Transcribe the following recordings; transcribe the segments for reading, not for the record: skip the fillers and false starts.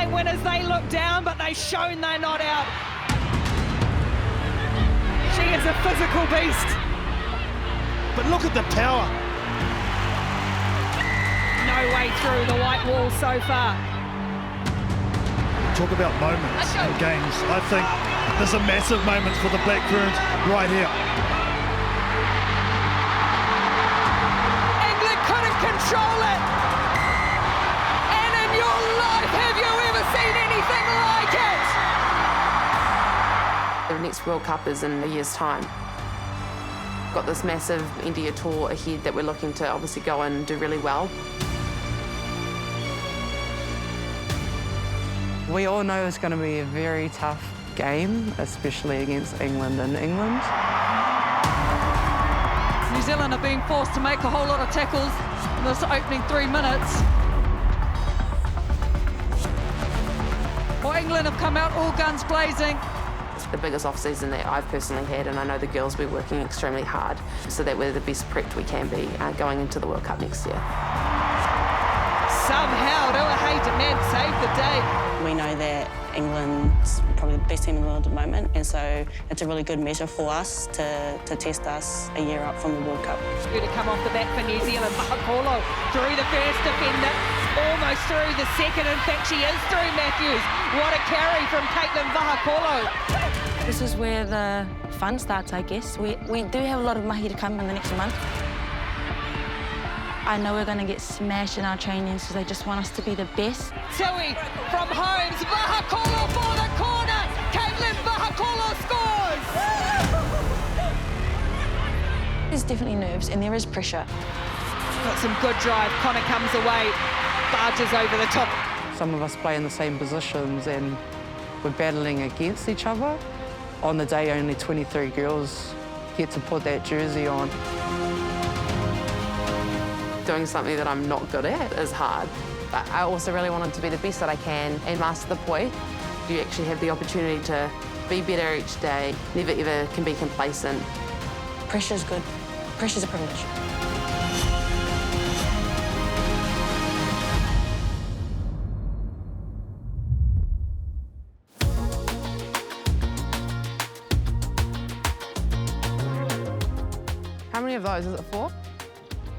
game winners. They look down, but they've shown they're not out. She is a physical beast. But look at the power. No way through the white wall so far. Talk about moments in games. I think there's a massive moment for the Black Ferns right here. England couldn't control it. And in your life, have you ever seen anything like it? The next World Cup is in a year's time. Got this massive India tour ahead that we're looking to obviously go and do really well. We all know it's going to be a very tough game, especially against England in England. New Zealand are being forced to make a whole lot of tackles in this opening 3 minutes. Well, England have come out all guns blazing. It's the biggest off-season that I've personally had, and I know the girls will be working extremely hard so that we're the best prepped we can be going into the World Cup next year. Somehow, Ruahei Demand saved the day. We know that England's probably the best team in the world at the moment, and so it's a really good measure for us to test us a year up from the World Cup. Good to come off the bat for New Zealand. Vahakolo through the first defender, almost through the second. In fact, she is through Matthews. What a carry from Caitlin Vahakolo. This is where the fun starts, I guess. We do have a lot of mahi to come in the next month. I know we're going to get smashed in our trainings because they just want us to be the best. Tui from Holmes, Vahakolo for the corner. Caitlin Vahakolo scores. There's definitely nerves and there is pressure. Got some good drive. Connor comes away, barges over the top. Some of us play in the same positions and we're battling against each other. On the day, only 23 girls get to put that jersey on. Doing something that I'm not good at is hard. But I also really wanted to be the best that I can and master the poi. You actually have the opportunity to be better each day, never ever can be complacent. Pressure's good. Pressure's a privilege. How many of those? Is it 4?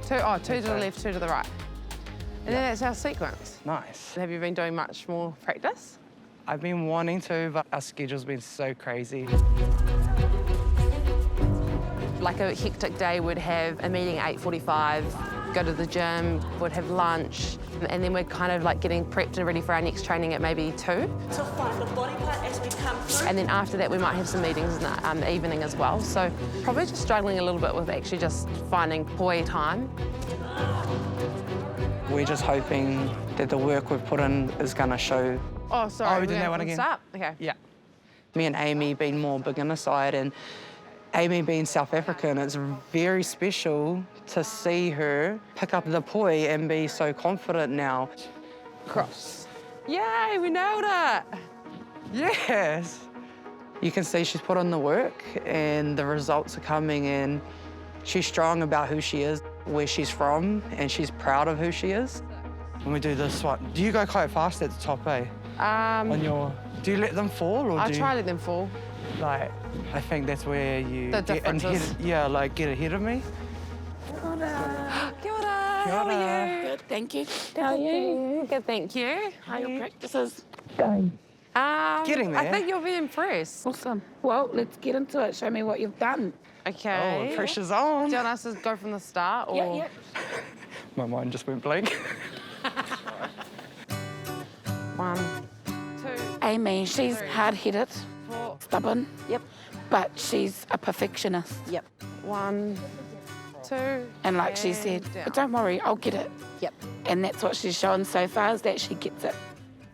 2? Oh, 2 to the left, 2 to the right. And then that's our sequence. Nice. Have you been doing much more practice? I've been wanting to, but our schedule's been so crazy. Like a hectic day, we'd have a meeting at 8:45, go to the gym, would have lunch, and then we're kind of like getting prepped and ready for our next training at maybe 2. To find the body part as we come through. And then after that, we might have some meetings in the evening as well. So probably just struggling a little bit with actually just finding poi time. We're just hoping that the work we've put in is going to show. Oh, sorry. Oh, we did that one again. Start? Okay. Yeah. Me and Amy being more beginner side and Amy being South African, it's very special to see her pick up the poi and be so confident now. Cross. Yay, we nailed it. Yes. You can see she's put in the work and the results are coming and she's strong about who she is, where she's from, and she's proud of who she is. When we do this one, do you go quite fast at the top, eh? Do you let them fall or I do you... try to let them fall. Like, I think that's where you The get differences. get ahead of me. Kia ora. How are you? Good, thank you. How are you? Good, thank you. How are your practices? Getting there. I think you'll be impressed. Awesome. Well, let's get into it. Show me what you've done. Okay. Oh, pressure's on. Do you want us to go from the start? Or... Yeah. My mind just went blank. 1, 2, Amy, she's 3, hard-headed, 4. stubborn. Yep. But she's a perfectionist. Yep. 1, 2. And like she said, down. but don't worry, I'll get it. Yep. And that's what she's shown so far, is that she gets it.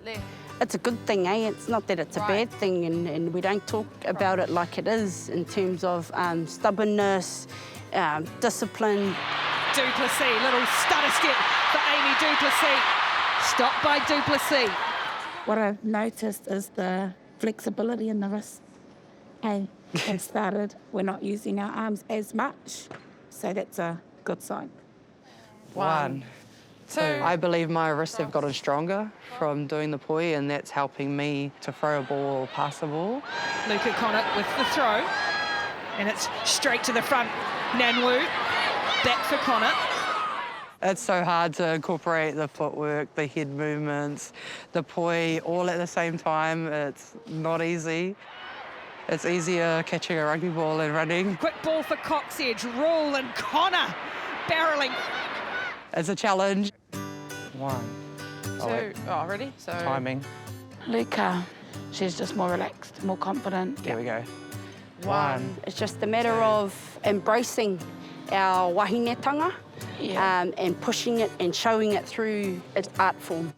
Left. It's a good thing, eh? It's not that it's a Right. bad thing, and we don't talk about it like it is in terms of stubbornness, discipline. Duplessis, little stutter step for Amy Duplessis. Stopped by Duplessis. What I've noticed is the flexibility in the wrist. Hey, it started, we're not using our arms as much, so that's a good sign. 1, 2. I believe my wrists have gotten stronger from doing the poi, and that's helping me to throw a ball or pass a ball. Luca Connett with the throw, and it's straight to the front. Nanwu, back for Connett. It's so hard to incorporate the footwork, the head movements, the poi all at the same time. It's not easy. It's easier catching a rugby ball and running. Quick ball for Cox Edge, Rule and Connor barrelling. It's a challenge. 1. 2. Oh, ready? So Timing. Luca, she's just more relaxed, more confident. There we go. 1. It's just a matter of embracing our wahinetanga and pushing it and showing it through its art form.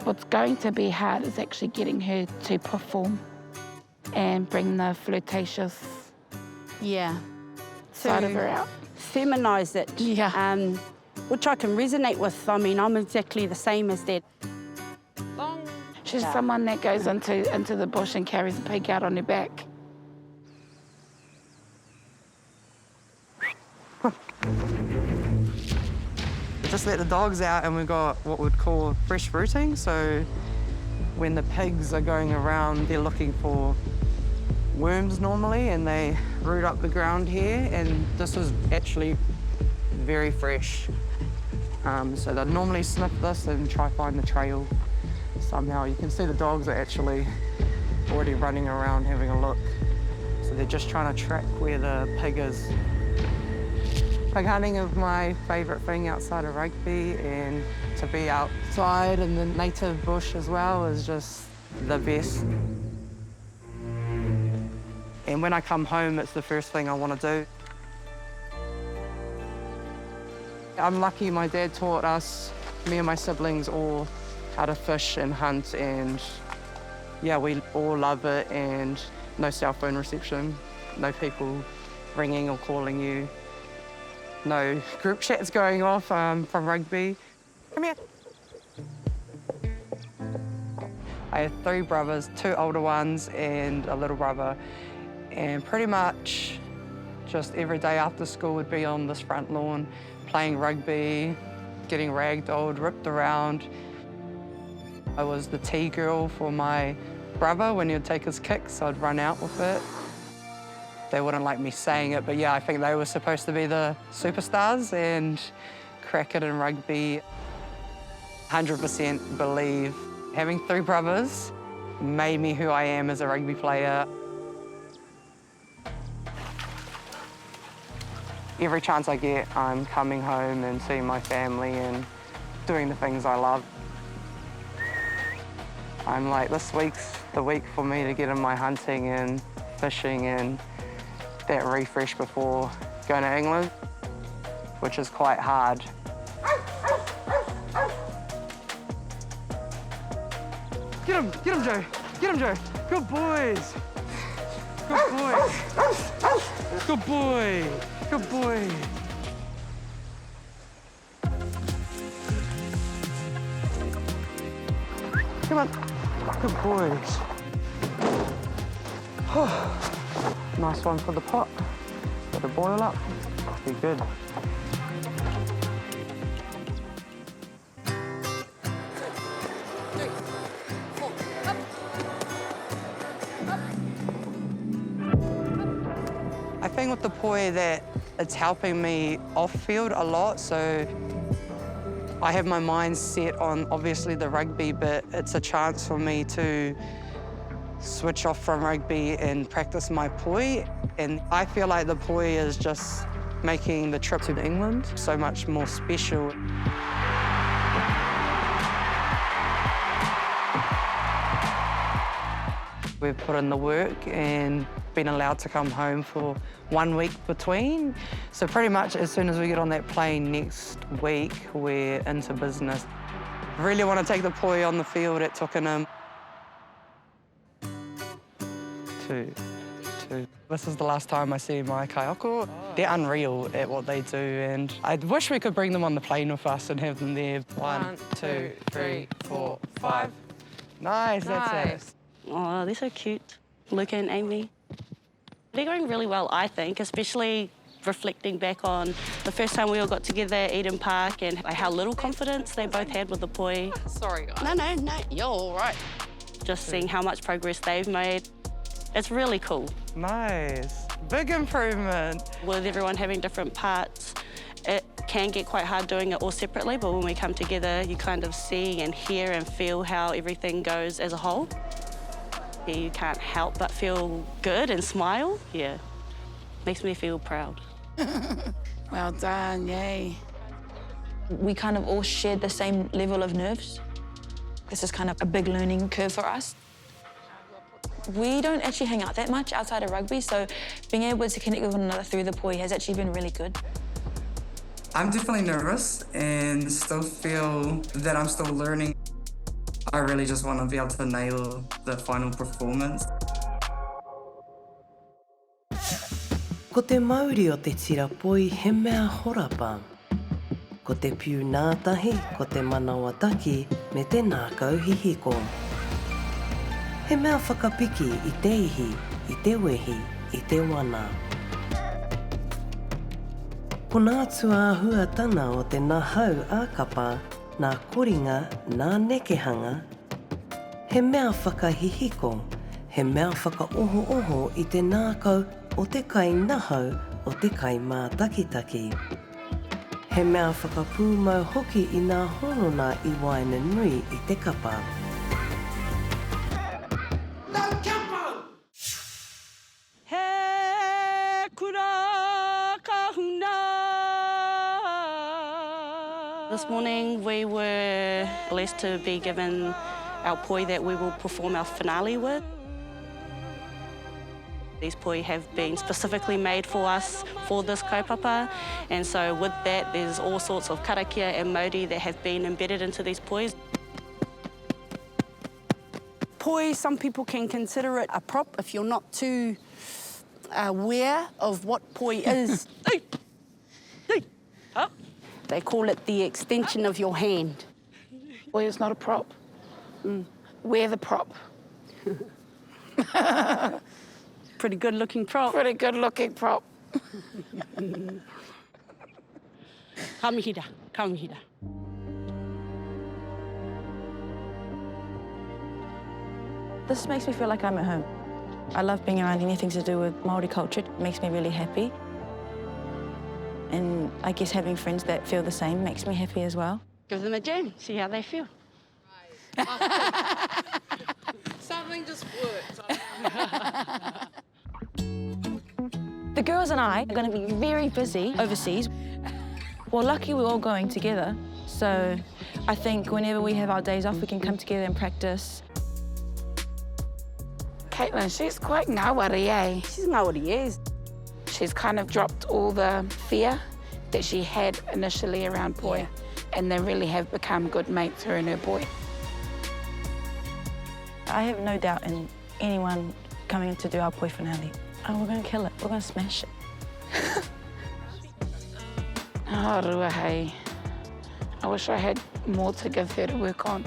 What's going to be hard is actually getting her to perform and bring the flirtatious side of her out. Feminise it. Yeah. Which I can resonate with. I mean, I'm exactly the same as that. Long. She's someone that goes into the bush and carries a pig out on her back. Just let the dogs out and we've got what we'd call fresh rooting. So when the pigs are going around, they're looking for worms normally, and they root up the ground here. And this is actually very fresh. So they'll normally sniff this and try find the trail somehow. You can see the dogs are actually already running around having a look. So they're just trying to track where the pig is. Pig hunting is my favourite thing outside of rugby, and to be outside in the native bush as well is just the best. And when I come home, it's the first thing I want to do. I'm lucky my dad taught us, me and my siblings, all how to fish and hunt, and yeah, we all love it, and no cell phone reception, no people ringing or calling you. No group chats going off from rugby. Come here. I have 3 brothers, 2 older ones and a little brother. And pretty much just every day after school would be on this front lawn, playing rugby, getting ragdolled, ripped around. I was the tea girl for my brother when he would take his kicks, I'd run out with it. They wouldn't like me saying it, but yeah, I think they were supposed to be the superstars, and cricket and rugby, 100% believe having 3 brothers made me who I am as a rugby player. Every chance I get, I'm coming home and seeing my family and doing the things I love. I'm like, this week's the week for me to get in my hunting and fishing and that refresh before going to England, which is quite hard. Get him, Joe. Get him, Joe. Good boys. Good boys. Good boy. Good boy. Come on. Good boys. Nice one for the pot. Let it boil up. Be good. I think with the poi that it's helping me off-field a lot, so I have my mind set on obviously the rugby, but it's a chance for me to switch off from rugby and practice my poi. And I feel like the poi is just making the trip to England so much more special. We've put in the work and been allowed to come home for 1 week between. So pretty much as soon as we get on that plane next week, we're into business. Really want to take the poi on the field at Twickenham. 2. This is the last time I see my kaiako. They're unreal at what they do, and I wish we could bring them on the plane with us and have them there. 1, 2, 3, 4, 5. Nice, that's it. Oh, they're so cute. Luca and Amy. They're going really well, I think, especially reflecting back on the first time we all got together at Eden Park and how little confidence they both had with the poi. Sorry, guys. No, you're all right. Just seeing how much progress they've made. It's really cool. Nice. Big improvement. With everyone having different parts, it can get quite hard doing it all separately, but when we come together, you kind of see and hear and feel how everything goes as a whole. You can't help but feel good and smile. Yeah, makes me feel proud. Well done, yay. We kind of all shared the same level of nerves. This is kind of a big learning curve for us. We don't actually hang out that much outside of rugby, so being able to connect with one another through the poi has actually been really good. I'm definitely nervous and still feel that I'm still learning. I really just want to be able to nail the final performance. Ko te mauri o te tira poi he mea horapa. Ko te piu nātahi, ko te manawa taki, me te nākau hihiko. He mea whakapiki i te ihi, i te wehi, i te wana. Ko nā tuāhuatanga o te nahau ākapa, nā koringa, nā nekehanga. He mea whakahihiko, he mea whakaoho-oho i te nākau o te kai nahau o te kai mātakitaki. He mea whakapūmau hoki i nā honona i waina nui i te kapa. This morning we were blessed to be given our poi that we will perform our finale with. These poi have been specifically made for us for this kaupapa, and so with that there's all sorts of karakia and mauri that have been embedded into these pois. Poi, some people can consider it a prop if you're not too aware of what poi is. They call it the extension of your hand. Poi is not a prop. We're the prop. Pretty good looking prop. Pretty good looking prop. Kamihira, kamihira. This makes me feel like I'm at home. I love being around anything to do with Māori culture. It makes me really happy. And I guess having friends that feel the same makes me happy as well. Give them a jam, see how they feel. Something just worked. The girls and I are going to be very busy overseas. Well, lucky we're all going together. So I think whenever we have our days off, we can come together and practice. Caitlin, she's quite ngawari, eh? She's ngawari, yes. She's kind of dropped all the fear that she had initially around poi, and they really have become good mates, her and her boy. I have no doubt in anyone coming to do our poi finale. Oh, we're going to kill it. We're going to smash it. Oh, ruahei. I wish I had more to give her to work on.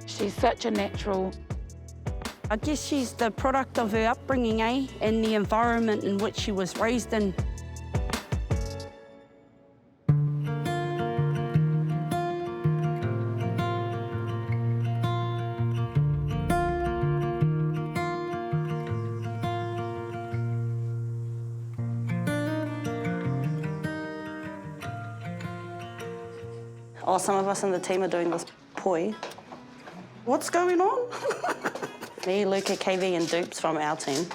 She's such a natural. I guess she's the product of her upbringing, eh? And the environment in which she was raised in. Oh, some of us in the team are doing this poi. What's going on? Me, Luca, KV and Dupes from our team.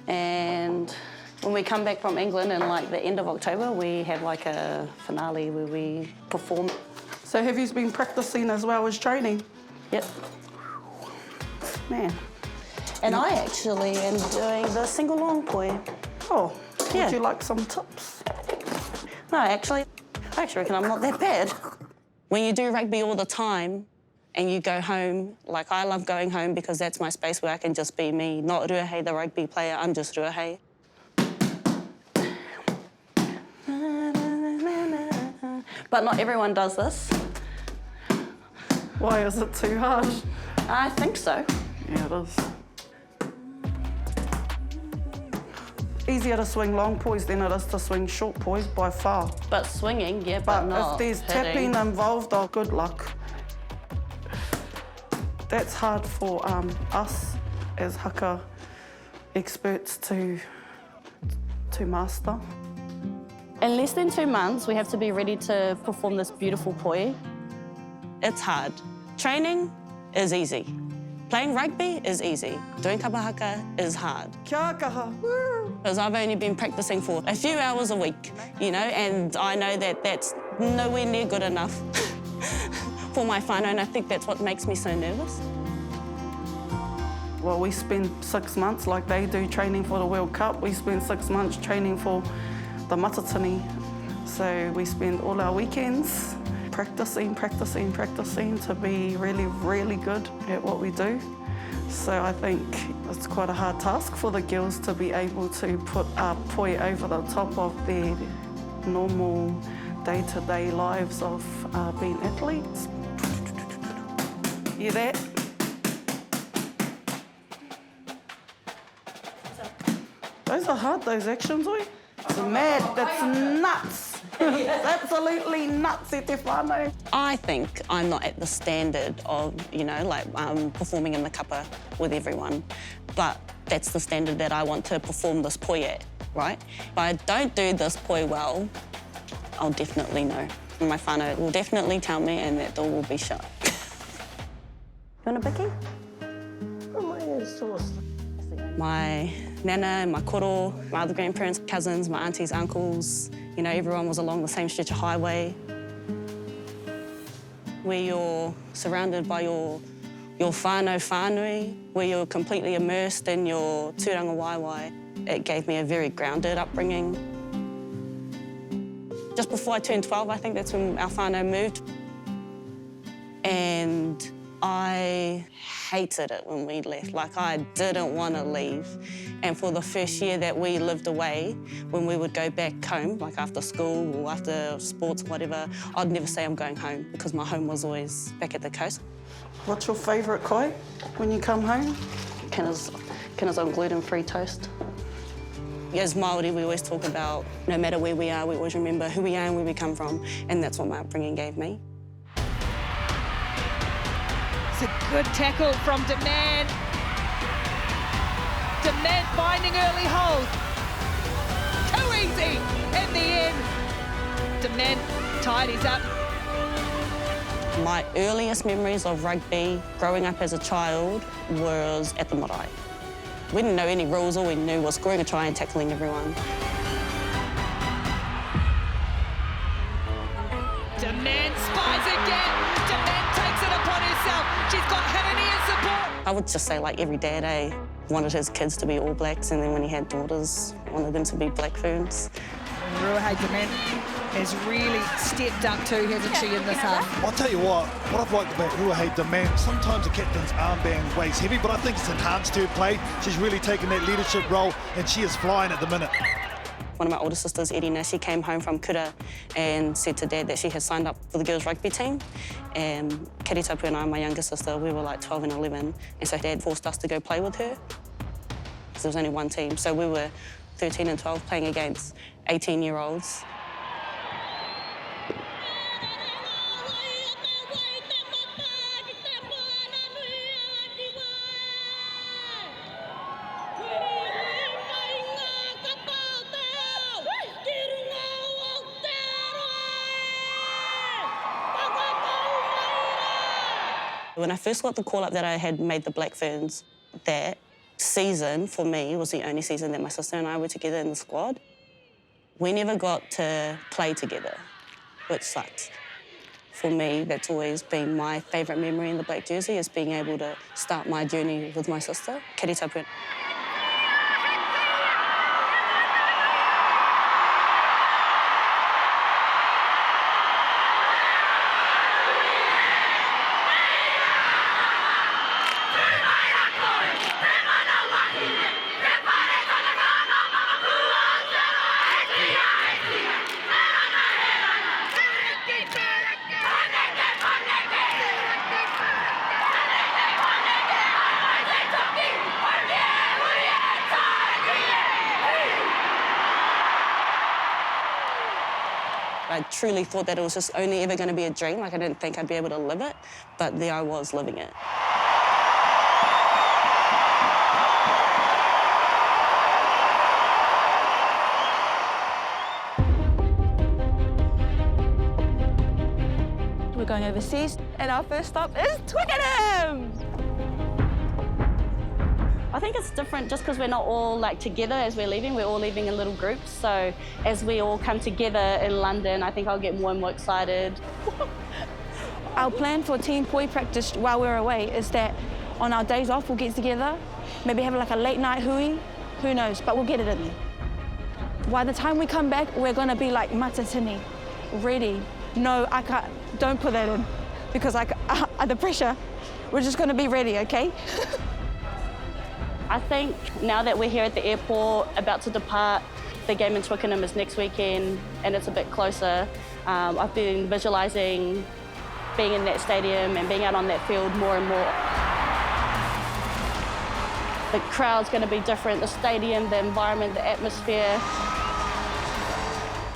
And when we come back from England in like the end of October, we have like a finale where we perform. So have you been practicing as well as training? Yep. Man. And I actually am doing the single long poi. Oh, yeah. Would you like some tips? No, actually, I actually reckon I'm not that bad. When you do rugby all the time and you go home, like I love going home because that's my space where I can just be me, not Ruahei, the rugby player, I'm just Ruahei. But not everyone does this. Why, is it too hard? I think so. Yeah, it is. easier to swing long pois than it is to swing short pois by far. But swinging, yeah, but not if there's hitting. tapping involved, oh, good luck. That's hard for us as haka experts to master. In less than 2 months, we have to be ready to perform this beautiful poi. It's hard. Training is easy. Playing rugby is easy. Doing kapa haka is hard. Kia kaha. Because I've only been practicing for a few hours a week, you know, and I know that that's nowhere near good enough for my whānau, and I think that's what makes me so nervous. Well, we spend 6 months like they do training for the World Cup. We spend 6 months training for the matatini. So we spend all our weekends practicing to be really, really good at what we do. So I think it's quite a hard task for the girls to be able to put a poi over the top of their normal day-to-day lives of being athletes. Hear that? Those are hard, those actions, oi. It's mad, that's nuts. It's absolutely nuts, e te whānau. I think I'm not at the standard of, you know, like performing in the kapa with everyone, but that's the standard that I want to perform this poi at, right? If I don't do this poi well, I'll definitely know. And my whānau will definitely tell me, and that door will be shut. You want a bicky? My nana, my koro, my other grandparents, cousins, my aunties, uncles, you know, everyone was along the same stretch of highway. Where you're surrounded by your whānau whānui, where you're completely immersed in your tūranga waiwai. It gave me a very grounded upbringing. Just before I turned 12, I think that's when our whānau moved. And I hated it when we left. Like, I didn't want to leave. And for the first year that we lived away, when we would go back home, like after school or after sports or whatever, I'd never say I'm going home because my home was always back at the coast. What's your favourite kai when you come home? Kina's on gluten-free toast. As Māori, we always talk about no matter where we are, we always remember who we are and where we come from, and that's what my upbringing gave me. It's a good tackle from Demand. Demand finding early holes. Too easy in the end. Demand tidies up. My earliest memories of rugby growing up as a child was at the marae. We didn't know any rules, all we knew was scoring a try and tackling everyone. Demand spies again. Demand takes it upon herself. She's got Hirini in support. I would just say, like, every dad, wanted his kids to be All Blacks, and then when he had daughters, wanted them to be Black Ferns. Ruahei Demand has really stepped up too, hasn't she, in this half? I'll tell you what I've liked about Ruahei Demand, sometimes the captain's armband weighs heavy, but I think it's enhanced her play. She's really taken that leadership role, and she is flying at the minute. One of my older sisters, Edina, she came home from Kura and said to Dad that she had signed up for the girls' rugby team. And Kiritapu and I, my younger sister, we were like 12 and 11, and so Dad forced us to go play with her. Because there was only one team, so we were 13 and 12 playing against 18-year-olds. When I first got the call-up that I had made the Black Ferns, that season, for me, was the only season that my sister and I were together in the squad. We never got to play together, which sucked. For me, that's always been my favourite memory in the black jersey, is being able to start my journey with my sister, Kiritapu. I truly thought that it was just only ever going to be a dream. Like, I didn't think I'd be able to live it, but there I was living it. We're going overseas, and our first stop is Twickenham! I think it's different just because we're not all like together as we're leaving. We're all leaving in little groups. So as we all come together in London, I think I'll get more and more excited. Our plan for team poi practice while we're away is that on our days off, we'll get together, maybe have like a late night hui, who knows, but we'll get it in there. By the time we come back, we're gonna be like matatini, ready. No, I can't, don't put that in, because the pressure, we're just gonna be ready, okay? I think now that we're here at the airport, about to depart, the game in Twickenham is next weekend and it's a bit closer. I've been visualising being in that stadium and being out on that field more and more. The crowd's going to be different, the stadium, the environment, the atmosphere.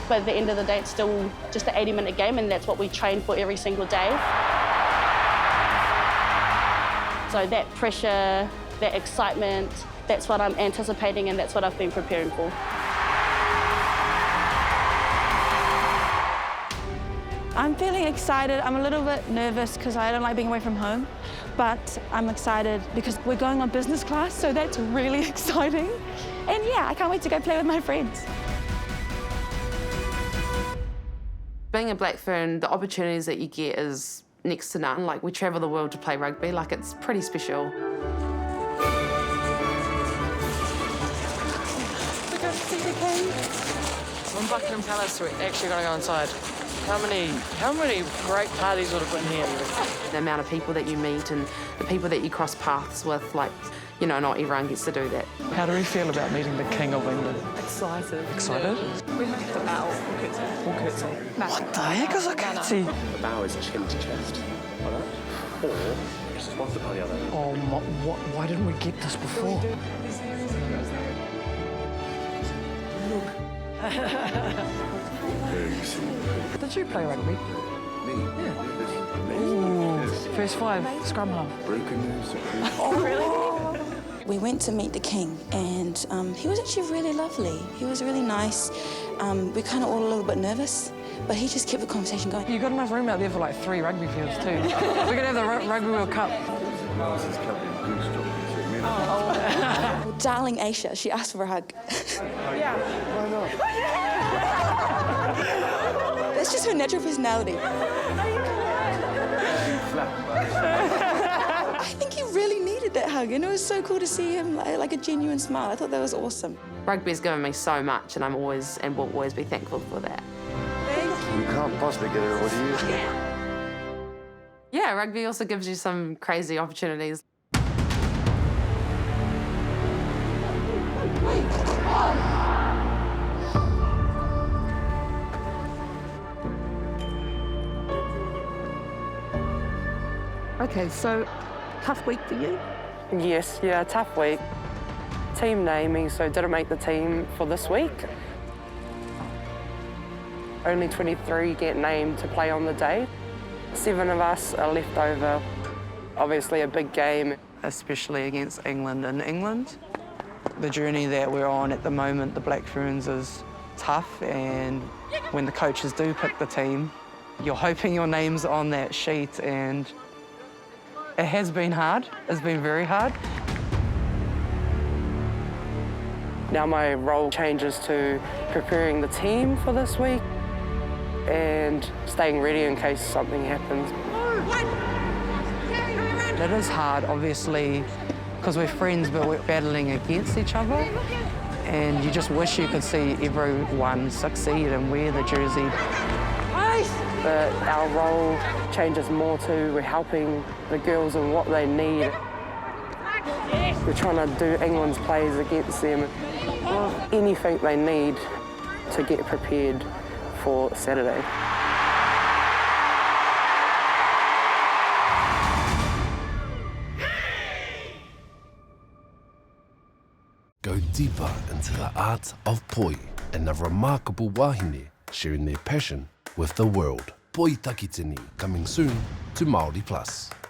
But at the end of the day, it's still just an 80-minute game, and that's what we train for every single day. So that pressure, that excitement, that's what I'm anticipating and that's what I've been preparing for. I'm feeling excited. I'm a little bit nervous because I don't like being away from home, but I'm excited because we're going on business class, so that's really exciting. And yeah, I can't wait to go play with my friends. Being a Black Fern, the opportunities that you get is next to none. Like, we travel the world to play rugby, like, it's pretty special. From Buckingham Palace, we're actually going to go inside. How many great parties would have been here? The amount of people that you meet and the people that you cross paths with, like, you know, not everyone gets to do that. How do we feel about meeting the King of England? Excited. Excited? We have to bow or curtsy. Or curtsy. What the heck is a curtsy? The bow is chin to chest, like that. Or just one foot on the other. Oh, why didn't we get this before? Did you play rugby? Me? Yeah. Ooh, first five, scrum half. Broken news. Oh, really? We went to meet the King, and he was actually really lovely. He was really nice. We're kind of all a little bit nervous, but he just kept the conversation going. You got enough room out there for like 3 rugby fields too. We're gonna have the Rugby World Cup. Oh, darling Aisha, she asked for a hug. Yeah. Why not? That's just her natural personality. I think he really needed that hug, and it was so cool to see him like a genuine smile. I thought that was awesome. Rugby's given me so much, and I'm always and will always be thankful for that. You can't possibly get it, what do you? Yeah, rugby also gives you some crazy opportunities. Okay, so tough week for you? Yes, yeah, tough week. Team naming, so didn't make the team for this week. Only 23 get named to play on the day. 7 of us are left over. Obviously a big game, especially against England in England. The journey that we're on at the moment, the Black Ferns, is tough, and when the coaches do pick the team, you're hoping your name's on that sheet, and it has been hard. It's been very hard. Now my role changes to preparing the team for this week and staying ready in case something happens. It is hard, obviously, because we're friends, but we're battling against each other. And you just wish you could see everyone succeed and wear the jersey. But our role changes more to we're helping the girls in what they need. We're trying to do England's plays against them. Anything they need to get prepared for Saturday. Go deeper into the art of poi and the remarkable wahine sharing their passion with the world. Poi Takitini coming soon to Māori Plus.